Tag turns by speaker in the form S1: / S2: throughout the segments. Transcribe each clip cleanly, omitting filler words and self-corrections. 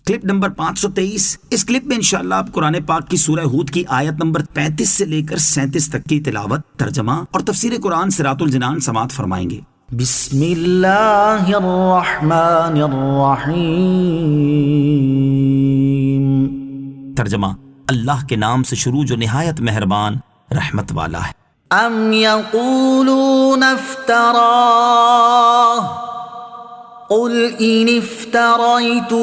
S1: Clip number 523۔ اس clip میں انشاءاللہ آپ قرآن پاک کی سورہ ہود کی آیت نمبر 35 سے لے کر 37 تک کی تلاوت، ترجمہ اور تفسیر قرآن صراط الجنان سماعت فرمائیں گے۔
S2: بسم اللہ الرحمن الرحیم۔
S1: ترجمہ، اللہ کے نام سے شروع جو نہایت مہربان رحمت والا ہے۔
S2: ام یقولون افتراہ قل ان افتریته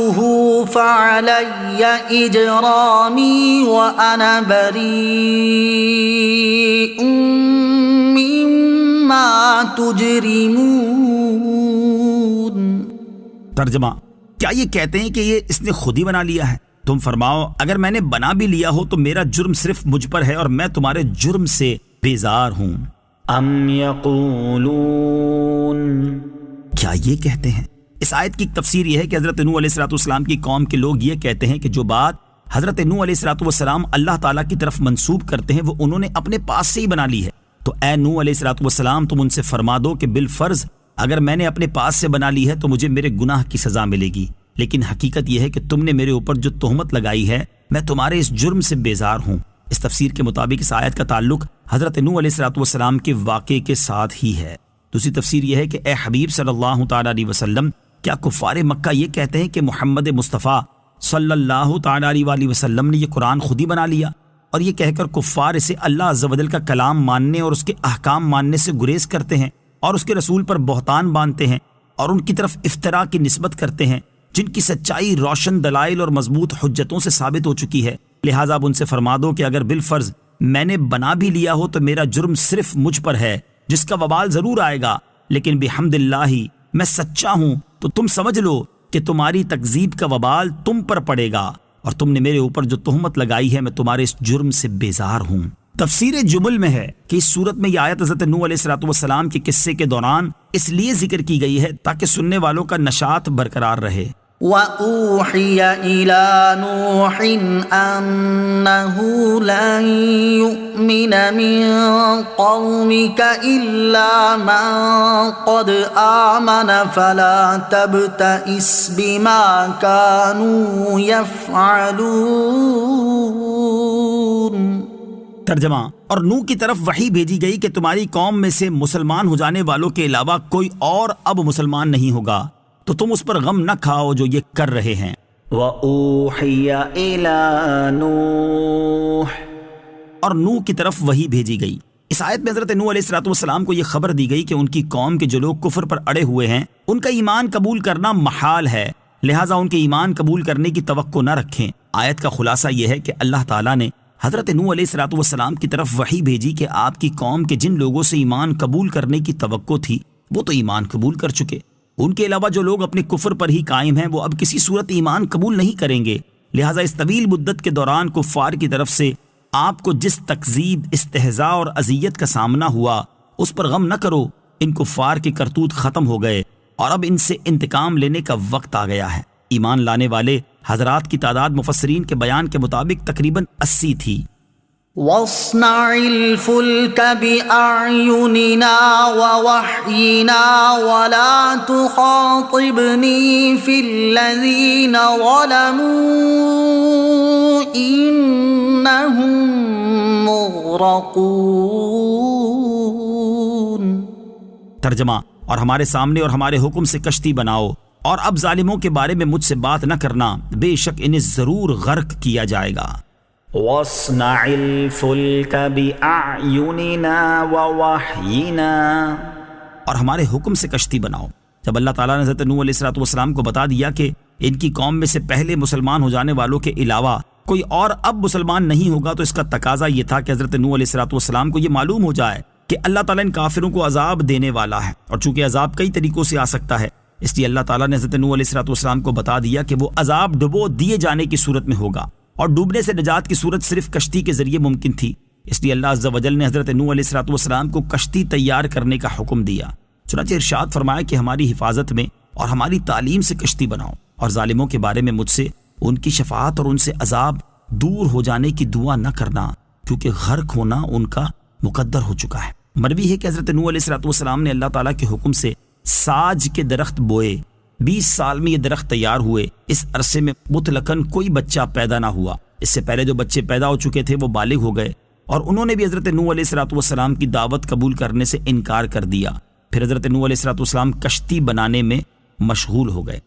S2: فعلی اجرامی وانا بریء مما تجرمون۔
S1: ترجمہ، کیا یہ کہتے ہیں کہ یہ اس نے خود ہی بنا لیا ہے؟ تم فرماؤ، اگر میں نے بنا بھی لیا ہو تو میرا جرم صرف مجھ پر ہے اور میں تمہارے جرم سے بیزار ہوں۔
S2: ام یقولون،
S1: کیا یہ کہتے ہیں؟ اس آیت کی تفسیر یہ ہے کہ حضرت نوح علیہ السلام کی قوم کے لوگ یہ کہتے ہیں کہ جو بات حضرت نوح علیہ السلام اللہ تعالیٰ کی طرف منسوب کرتے ہیں وہ انہوں نے اپنے پاس سے ہی بنا لی ہے۔ تو اے نوح علیہ السلام، تم ان سے فرما دو کہ بالفرض اگر میں نے اپنے پاس سے بنا لی ہے تو مجھے میرے گناہ کی سزا ملے گی، لیکن حقیقت یہ ہے کہ تم نے میرے اوپر جو تہمت لگائی ہے میں تمہارے اس جرم سے بیزار ہوں۔ اس تفسیر کے مطابق اس آیت کا تعلق حضرت نوح علیہ السلام کے واقعے کے ساتھ ہی ہے۔ دوسری تفسیر یہ ہے کہ اے حبیب صلی اللہ تعالیٰ علیہ وسلم، کیا کفار مکہ یہ کہتے ہیں کہ محمد مصطفیٰ صلی اللہ تعالیٰ علیہ وسلم نے یہ قرآن خود ہی بنا لیا؟ اور یہ کہہ کر کفار اسے اللہ عز و جل کا کلام ماننے اور اس کے احکام ماننے سے گریز کرتے ہیں اور اس کے رسول پر بہتان باندھتے ہیں اور ان کی طرف افتراء کی نسبت کرتے ہیں جن کی سچائی روشن دلائل اور مضبوط حجتوں سے ثابت ہو چکی ہے۔ لہٰذا اب ان سے فرما دو کہ اگر بالفرض میں نے بنا بھی لیا ہو تو میرا جرم صرف مجھ پر ہے جس کا وبال ضرور آئے گا، لیکن بحمد اللہ میں سچا ہوں، تو تم سمجھ لو کہ تمہاری تکذیب کا وبال تم پر پڑے گا اور تم نے میرے اوپر جو تہمت لگائی ہے میں تمہارے اس جرم سے بیزار ہوں۔ تفسیر جمل میں ہے کہ اس صورت میں یہ آیت حضرت نوح علیہ السلام کے قصے کے دوران اس لیے ذکر کی گئی ہے تاکہ سننے والوں کا نشاط برقرار رہے۔
S2: وَأُوحِيَ إِلَى نُوحٍ أَنَّهُ لَن يُؤْمِنَ مِن قَوْمِكَ إِلَّا مَن قَدْ آمَنَ فَلَا تَبْتَئِسْ بِمَا كَانُوا يَفْعَلُونَ۔
S1: ترجمہ، اور نوح کی طرف وحی بھیجی گئی کہ تمہاری قوم میں سے مسلمان ہو جانے والوں کے علاوہ کوئی اور اب مسلمان نہیں ہوگا، تو تم اس پر غم نہ کھاؤ جو یہ کر رہے ہیں۔
S2: وَأُوحِيَ إِلَى نُوحٍ،
S1: اور نوح کی طرف وحی بھیجی گئی۔ اس آیت میں حضرت نوح علیہ السلام کو یہ خبر دی گئی کہ ان کی قوم کے جو لوگ کفر پر اڑے ہوئے ہیں ان کا ایمان قبول کرنا محال ہے، لہٰذا ان کے ایمان قبول کرنے کی توقع نہ رکھیں۔ آیت کا خلاصہ یہ ہے کہ اللہ تعالیٰ نے حضرت نوح علیہ السلام کی طرف وحی بھیجی کہ آپ کی قوم کے جن لوگوں سے ایمان قبول کرنے کی توقع تھی وہ تو ایمان قبول کر چکے، ان کے علاوہ جو لوگ اپنے کفر پر ہی قائم ہیں وہ اب کسی صورت ایمان قبول نہیں کریں گے۔ لہٰذا اس طویل مدت کے دوران کفار کی طرف سے آپ کو جس تکذیب، استہزاء اور اذیت کا سامنا ہوا اس پر غم نہ کرو، ان کفار کے کرتوت ختم ہو گئے اور اب ان سے انتقام لینے کا وقت آ گیا ہے۔ ایمان لانے والے حضرات کی تعداد مفسرین کے بیان کے مطابق تقریباً 80 تھی۔
S2: وَاصْنَعِ الْفُلْكَ بِأَعْيُنِنَا وَوَحْيِنَا وَلَا تُخَاطِبْنِي فِي الَّذِينَ ظَلَمُوا إِنَّهُمْ مُغْرَقُونَ۔
S1: ترجمہ، اور ہمارے سامنے اور ہمارے حکم سے کشتی بناؤ اور اب ظالموں کے بارے میں مجھ سے بات نہ کرنا، بے شک انہیں ضرور غرق کیا جائے گا۔
S2: وَاصْنَعِ الْفُلْكَ بِأَعْيُنِنَا وَوَحْيِنَا،
S1: اور ہمارے حکم سے کشتی بناؤ۔ جب اللہ تعالیٰ نے حضرت نوح علیہ السلام کو بتا دیا کہ ان کی قوم میں سے پہلے مسلمان ہو جانے والوں کے علاوہ کوئی اور اب مسلمان نہیں ہوگا تو اس کا تقاضا یہ تھا کہ حضرت نوح علیہ السلام کو یہ معلوم ہو جائے کہ اللہ تعالیٰ ان کافروں کو عذاب دینے والا ہے، اور چونکہ عذاب کئی طریقوں سے آ سکتا ہے اس لیے اللہ تعالیٰ نے حضرت نوح علیہ السلام کو بتا دیا کہ وہ عذاب ڈبو دیے جانے کی صورت میں ہوگا، اور ڈوبنے سے نجات کی صورت صرف کشتی کے ذریعے ممکن تھی۔ اس لیے اللہ عز و جل نے حضرت نوح علیہ السلام کو کشتی تیار کرنے کا حکم دیا۔ چنانچہ ارشاد فرمایا کہ ہماری حفاظت میں اور ہماری تعلیم سے کشتی بناؤ، اور ظالموں کے بارے میں مجھ سے ان کی شفاعت اور ان سے عذاب دور ہو جانے کی دعا نہ کرنا، کیونکہ غرق ہونا ان کا مقدر ہو چکا ہے۔ مروی ہے کہ حضرت نوح علیہ السلام نے اللہ تعالیٰ کے حکم سے ساج کے درخت بوئے 20 سال میں یہ درخت تیار ہوئے، اس عرصے میں مطلقاً کوئی بچہ پیدا نہ ہوا۔ اس سے پہلے جو بچے پیدا ہو چکے تھے وہ بالغ ہو گئے، اور انہوں نے بھی حضرت نوح علیہ السلام کی دعوت قبول کرنے سے انکار کر دیا۔ پھر حضرت نوح علیہ السلام کشتی بنانے میں مشغول ہو گئے۔